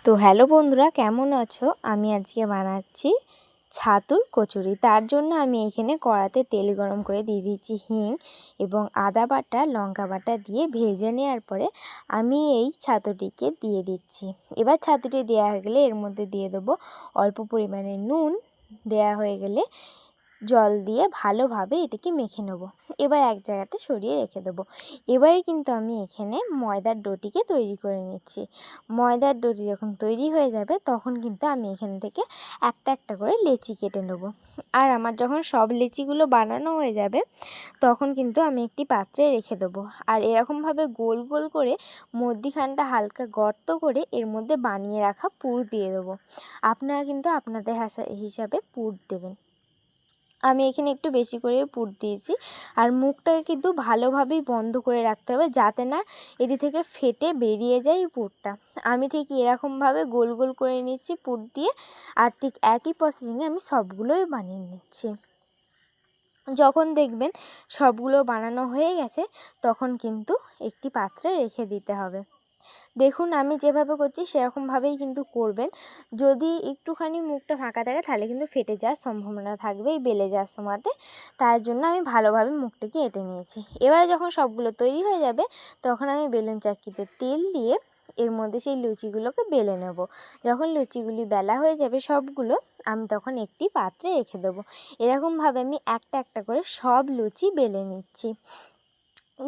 তো হ্যালো বন্ধুরা, কেমন আছো? আমি আজকে বানাচ্ছি ছাতুর কচুরি। তার জন্য আমি এখানে কড়াতে তেল গরম করে দিয়ে দিচ্ছি হিং এবং আদা বাটা, লঙ্কা বাটা দিয়ে ভেজে নেওয়ার পরে আমি এই ছাতুটিকে দিয়ে দিচ্ছি। এবার ছাতুটি দেওয়া হয়ে গেলে এর মধ্যে দিয়ে দেবো অল্প পরিমাণে নুন। দেয়া হয়ে গেলে জল দিয়ে ভালোভাবে এটাকে মেখে নেব। এবার এক জায়গাতে সরিয়ে রেখে দেবো। এবারে কিন্তু আমি এখানে ময়দার ডোটিকে তৈরি করে নিচ্ছি। ময়দার ডোটি যখন তৈরি হয়ে যাবে তখন কিন্তু আমি এখান থেকে একটা একটা করে লেচি কেটে নেব। আর আমার যখন সব লেচিগুলো বানানো হয়ে যাবে তখন কিন্তু আমি একটি পাত্রে রেখে দেবো। আর এরকমভাবে গোল গোল করে মধ্যিখানটা হালকা গর্ত করে এর মধ্যে বানিয়ে রাখা পুর দিয়ে দেবো। আপনারা কিন্তু আপনাদের হিসাবে পুর দেবেন। আমি এখানে একটু বেশি করে পুর দিয়েছি। আর মুখটাকে কিন্তু ভালোভাবেই বন্ধ করে রাখতে হবে যাতে না এটি থেকে ফেটে বেরিয়ে যায় পুরটা। আমি ঠিক এরকমভাবে গোল গোল করে নিচ্ছি পুর দিয়ে। আর ঠিক একই প্রসেসিংয়ে আমি সবগুলোই বানিয়ে নিচ্ছি। যখন দেখবেন সবগুলো বানানো হয়ে গেছে তখন কিন্তু একটি পাত্রে রেখে দিতে হবে। দেখুন আমি যেভাবে করছি সেরকমভাবেই কিন্তু করবেন। যদি একটুখানি মুখটা ফাঁকা থাকে তাহলে কিন্তু ফেটে যাওয়ার সম্ভাবনা থাকবে এই বেলে যাওয়ার সময়তে। তার জন্য আমি ভালোভাবে মুখটাকে এঁটে নিয়েছি। এবারে যখন সবগুলো তৈরি হয়ে যাবে তখন আমি বেলুন চাকিতে তেল দিয়ে এর মধ্যে সেই লুচিগুলোকে বেলে নেব। যখন লুচিগুলি বেলা হয়ে যাবে সবগুলো, আমি তখন একটি পাত্রে রেখে দেবো। এরকমভাবে আমি একটা একটা করে সব লুচি বেলে নিচ্ছি।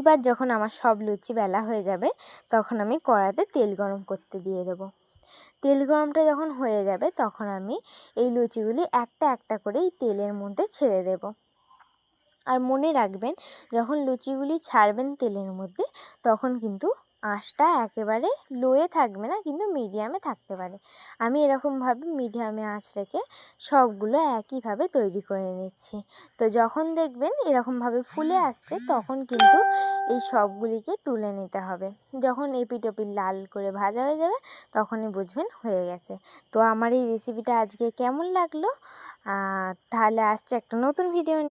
এবার যখন আমার সব লুচি বেলা হয়ে যাবে তখন আমি কড়াতে তেল গরম করতে দিয়ে দেবো। তেল গরমটা যখন হয়ে যাবে তখন আমি এই লুচিগুলি একটা একটা করে এই তেলের মধ্যে ছেড়ে দেব। আর মনে রাখবেন যখন লুচিগুলি ছাড়বেন তেলের মধ্যে তখন কিন্তু আঁচটা একেবারে লোয়ে থাকবে না, কিন্তু মিডিয়ামে থাকতে পারে। আমি এরকমভাবে মিডিয়ামে আঁচ রেখে সবগুলো একইভাবে তৈরি করে নিচ্ছি। তো যখন দেখবেন এরকমভাবে ফুলে আসছে তখন কিন্তু এই সবগুলিকে তুলে নিতে হবে। যখন এপিঠ ওপিঠ লাল করে ভাজা হয়ে যাবে তখনই বুঝবেন হয়ে গেছে। তো আমার এই রেসিপিটা আজকে কেমন লাগলো? তাহলে আসছে একটা নতুন ভিডিও।